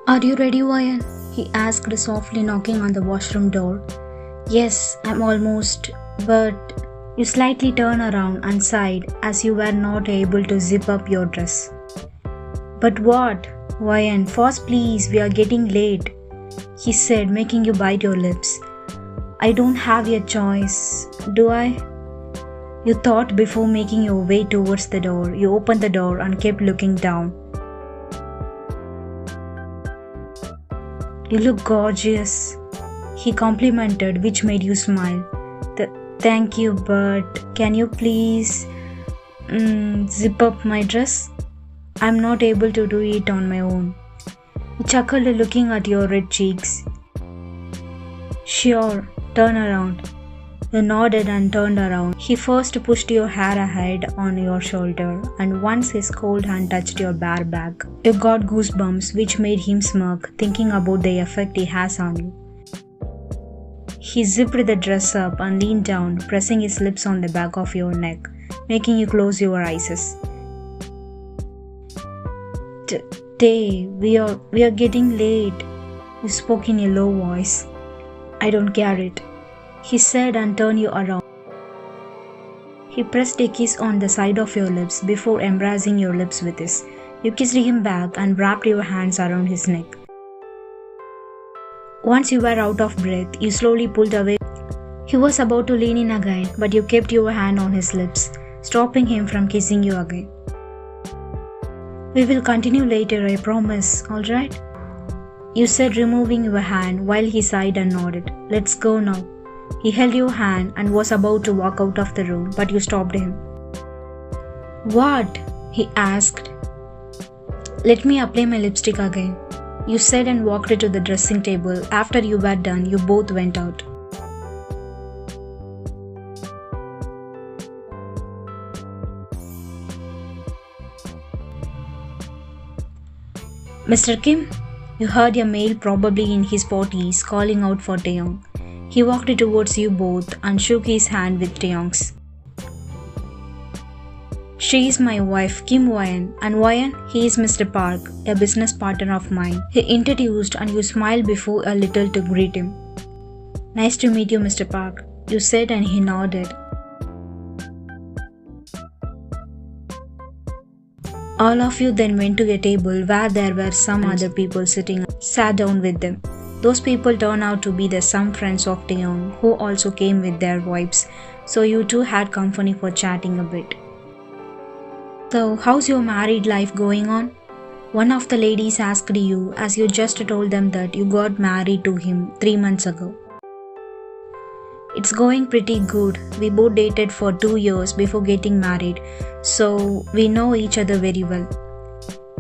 Are you ready, Ryan? He asked softly, knocking on the washroom door. Yes, I'm almost, but you slightly turned around and sighed as you were not able to zip up your dress. But what? Ryan, fast please, we are getting late, he said, making you bite your lips. I don't have a choice, do I? You thought before making your way towards the door. You opened the door and kept looking down. You look gorgeous, he complimented, which made you smile. Thank you, but can you please zip up my dress? I'm not able to do it on my own. He chuckled, looking at your red cheeks. Sure, turn around. You nodded and turned around. He first pushed your hair ahead on your shoulder, and once his cold hand touched your bare back, you got goosebumps, which made him smirk, thinking about the effect he has on you. He zipped the dress up and leaned down, pressing his lips on the back of your neck, making you close your eyes. Day, we are getting late, you spoke in a low voice. I don't care it, he said and turned you around. He pressed a kiss on the side of your lips before embracing your lips with his. You kissed him back and wrapped your hands around his neck. Once you were out of breath, you slowly pulled away. He was about to lean in again, but you kept your hand on his lips, stopping him from kissing you again. We will continue later, I promise, alright? You said, removing your hand while he sighed and nodded. Let's go now. He held your hand and was about to walk out of the room, but you stopped him. What? He asked. Let me apply my lipstick again, you said and walked to the dressing table. After you were done, you both went out. Mr. Kim, you heard a male probably in his 40s calling out for Taeyong. He walked towards you both and shook his hand with Taeyong's. She is my wife, Kim Ryan, and Ryan, he is Mr. Park, a business partner of mine. He introduced and you smiled before a little to greet him. Nice to meet you, Mr. Park, you said and he nodded. All of you then went to a table where there were some other people sitting and sat down with them. Those people turned out to be some friends of Taeyong who also came with their wives, so you two had company for chatting a bit. So, how's your married life going on? One of the ladies asked you as you just told them that you got married to him 3 months ago. It's going pretty good. We both dated for 2 years before getting married, so we know each other very well.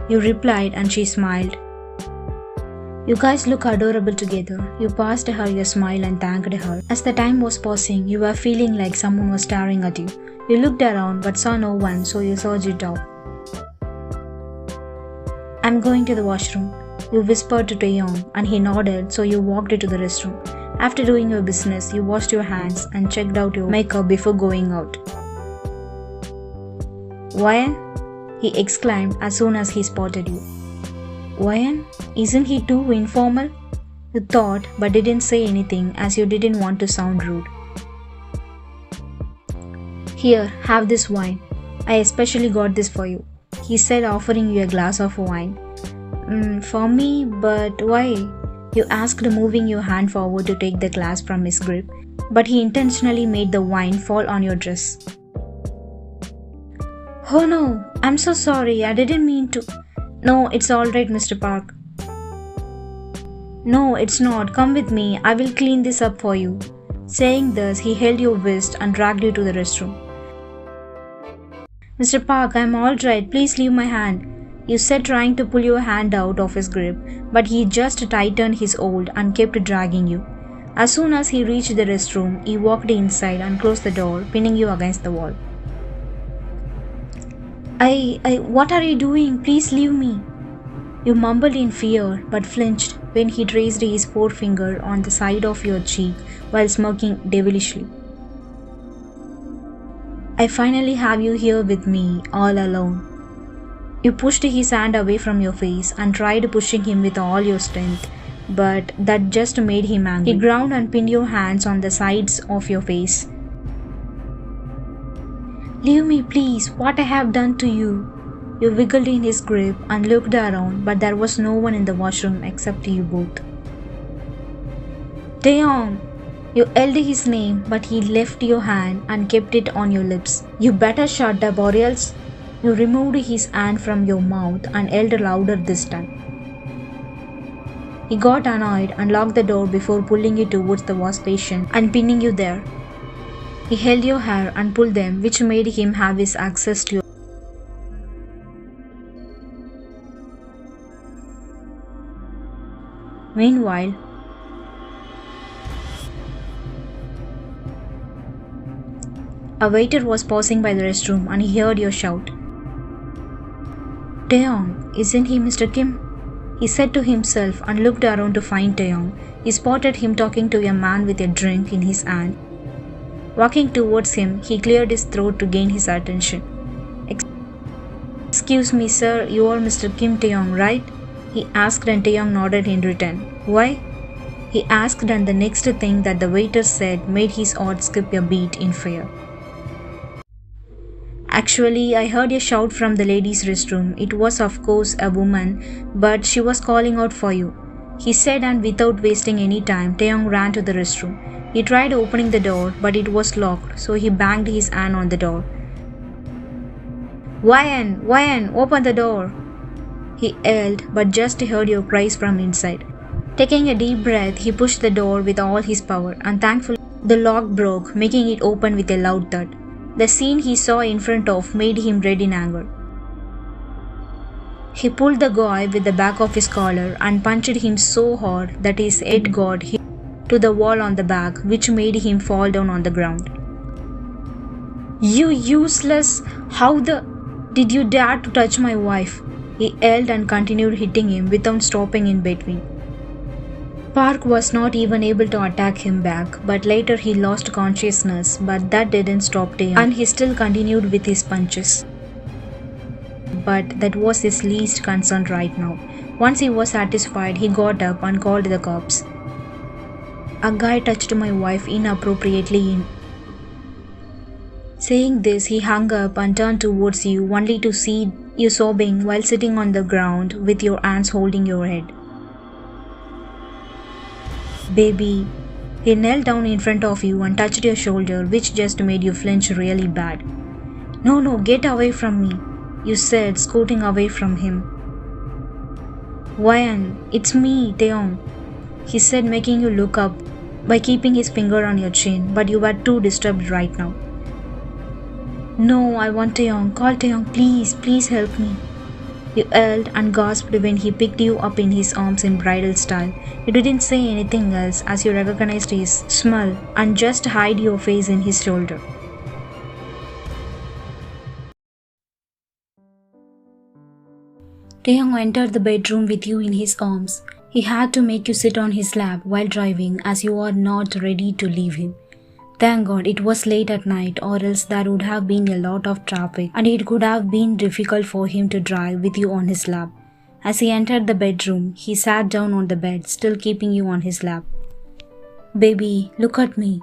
You replied and she smiled. You guys look adorable together. You passed her your smile and thanked her. As the time was passing, you were feeling like someone was staring at you. You looked around but saw no one, so you searched it out. I'm going to the washroom, you whispered to Taeyong, and he nodded, so you walked to the restroom. After doing your business, you washed your hands and checked out your makeup before going out. Ryan? He exclaimed as soon as he spotted you. Ryan? Isn't he too informal? You thought but didn't say anything as you didn't want to sound rude. Here, have this wine. I especially got this for you, he said, offering you a glass of wine. For me, but why? You asked, moving your hand forward to take the glass from his grip, but he intentionally made the wine fall on your dress. Oh no, I'm so sorry, I didn't mean to. No, it's alright, Mr. Park. No, it's not, come with me, I will clean this up for you. Saying this, he held your wrist and dragged you to the restroom. Mr. Park, I'm alright, please leave my hand, you said, trying to pull your hand out of his grip, but he just tightened his hold and kept dragging you. As soon as he reached the restroom, he walked inside and closed the door, pinning you against the wall. What are you doing? Please leave me. You mumbled in fear but flinched when he traced his forefinger on the side of your cheek while smirking devilishly. I finally have you here with me, all alone. You pushed his hand away from your face and tried pushing him with all your strength, but that just made him angry. He ground and pinned your hands on the sides of your face. Leave me, please. What I have done to you? You wiggled in his grip and looked around, but there was no one in the washroom except you both. Taeyong! You yelled his name, but he left your hand and kept it on your lips. You better shut up or else. You removed his hand from your mouth and yelled louder this time. He got annoyed and locked the door before pulling you towards the wash basin and pinning you there. He held your hair and pulled them, which made him have his access to you. Meanwhile, a waiter was passing by the restroom and he heard your shout. Taeyong, isn't he Mr. Kim? He said to himself and looked around to find Taeyong. He spotted him talking to a man with a drink in his hand. Walking towards him, he cleared his throat to gain his attention. Excuse me, sir, you are Mr. Kim Taeyong, right? He asked and Taeyong nodded in return. Why? He asked and the next thing that the waiter said made his heart skip a beat in fear. Actually, I heard a shout from the ladies' restroom. It was of course a woman, but she was calling out for you. He said, and without wasting any time, Taeyong ran to the restroom. He tried opening the door, but it was locked, so he banged his hand on the door. Wyan, open the door! He yelled, but just heard your cries from inside. Taking a deep breath, he pushed the door with all his power, and thankfully the lock broke, making it open with a loud thud. The scene he saw in front of made him red in anger. He pulled the guy with the back of his collar and punched him so hard that his head got hit to the wall on the back, which made him fall down on the ground. You useless! Did you dare to touch my wife? He yelled and continued hitting him without stopping in between. Park was not even able to attack him back, but later he lost consciousness, but that didn't stop Taeyong and he still continued with his punches. But that was his least concern right now. Once he was satisfied, he got up and called the cops. A guy touched my wife inappropriately. Saying this, he hung up and turned towards you, only to see you sobbing while sitting on the ground with your hands holding your head. Baby, he knelt down in front of you and touched your shoulder, which just made you flinch really bad. No, get away from me, you said, scooting away from him. Wyan, it's me, Taeyong, he said, making you look up by keeping his finger on your chin, but you were too disturbed right now. No, I want Taeyong. Call Taeyong, please help me. You yelled and gasped when he picked you up in his arms in bridal style. You didn't say anything else as you recognized his smell and just hid your face in his shoulder. Taeyong entered the bedroom with you in his arms. He had to make you sit on his lap while driving as you are not ready to leave him. Thank God it was late at night, or else there would have been a lot of traffic and it could have been difficult for him to drive with you on his lap. As he entered the bedroom, he sat down on the bed, still keeping you on his lap. Baby, look at me,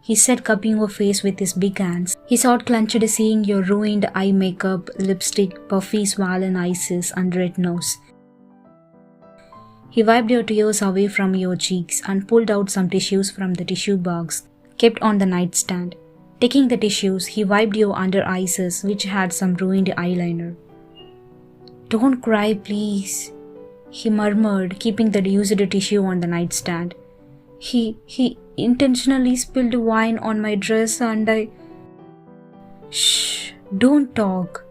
he said, cupping your face with his big hands. His heart clenched seeing your ruined eye makeup, lipstick, puffy swollen eyes and red nose. He wiped your tears away from your cheeks and pulled out some tissues from the tissue box kept on the nightstand. Taking the tissues, he wiped your under eyes, which had some ruined eyeliner. Don't cry, please, he murmured, keeping the used tissue on the nightstand. He intentionally spilled wine on my dress and I... Shh, don't talk.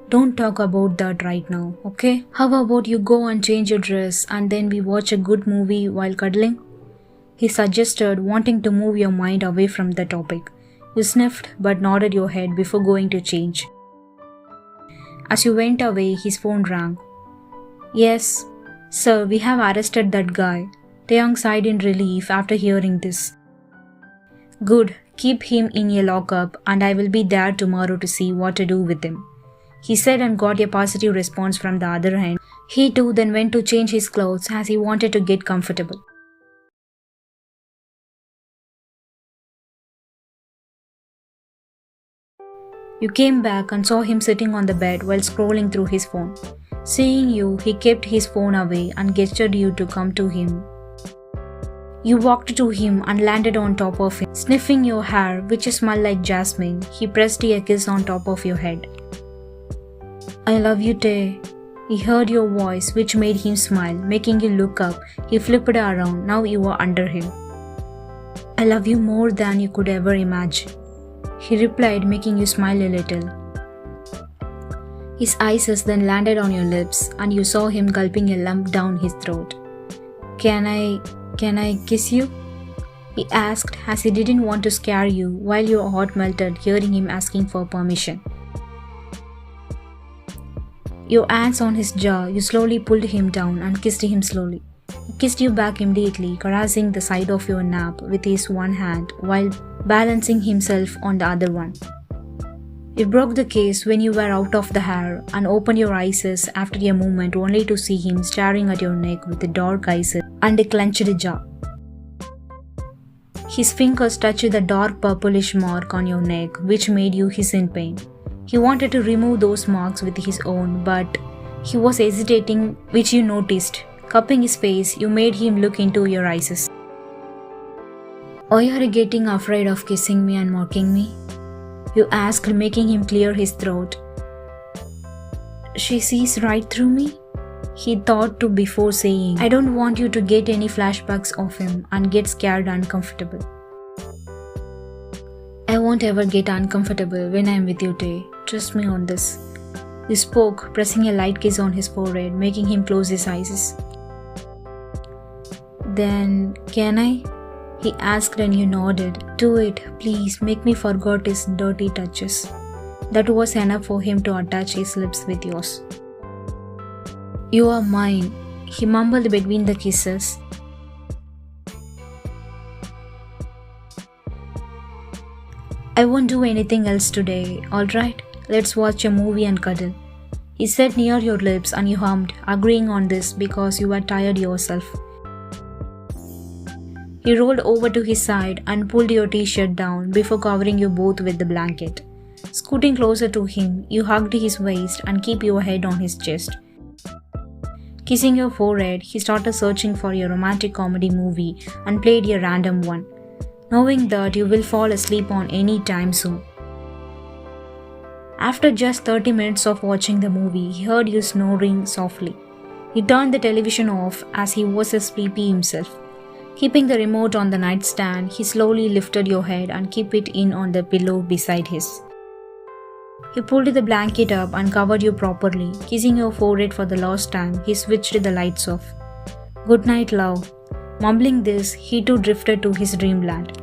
Don't talk about that right now, okay? How about you go and change your dress and then we watch a good movie while cuddling? He suggested, wanting to move your mind away from the topic. You sniffed but nodded your head before going to change. As you went away, his phone rang. Yes, sir, we have arrested that guy. Taeyong sighed in relief after hearing this. Good, keep him in a lockup and I will be there tomorrow to see what to do with him. he said, and got a positive response from the other end. He too then went to change his clothes as he wanted to get comfortable. You came back and saw him sitting on the bed while scrolling through his phone. Seeing you, he kept his phone away and gestured you to come to him. You walked to him and landed on top of him. Sniffing your hair, which smelled like jasmine, he pressed a kiss on top of your head. I love you, Tay. He heard your voice, which made him smile, making you look up. He flipped around. Now you were under him. I love you more than you could ever imagine, he replied, making you smile a little. His eyes then landed on your lips, and you saw him gulping a lump down his throat. Can I kiss you? He asked, as he didn't want to scare you, while your heart melted hearing him asking for permission. Your hands on his jaw, you slowly pulled him down and kissed him slowly. He kissed you back immediately, caressing the side of your nape with his one hand while balancing himself on the other one. You broke the kiss when you were out of the hair and opened your eyes after a moment only to see him staring at your neck with the dark eyes and a clenched jaw. His fingers touched the dark purplish mark on your neck, which made you hiss in pain. He wanted to remove those marks with his own, but he was hesitating, which you noticed. Cupping his face, you made him look into your eyes. Are you getting afraid of kissing me and mocking me? You asked, making him clear his throat. She sees right through me? He thought to before saying, I don't want you to get any flashbacks of him and get scared and uncomfortable. I won't ever get uncomfortable when I'm with you, Tay. Trust me on this. You spoke, pressing a light kiss on his forehead, making him close his eyes. Then, can I? He asked and you nodded. Do it, please, make me forget his dirty touches. That was enough for him to attach his lips with yours. You are mine, he mumbled between the kisses. I won't do anything else today, alright? Let's watch a movie and cuddle. He said near your lips and you hummed, agreeing on this because you were tired yourself. He rolled over to his side and pulled your t-shirt down before covering you both with the blanket. Scooting closer to him, you hugged his waist and kept your head on his chest. Kissing your forehead, he started searching for a romantic comedy movie and played a random one, knowing that you will fall asleep on any time soon. After just 30 minutes of watching the movie, he heard you snoring softly. He turned the television off as he was sleepy himself. Keeping the remote on the nightstand, he slowly lifted your head and kept it in on the pillow beside his. He pulled the blanket up and covered you properly. Kissing your forehead for the last time, he switched the lights off. Good night, love. Mumbling this, he too drifted to his dreamland.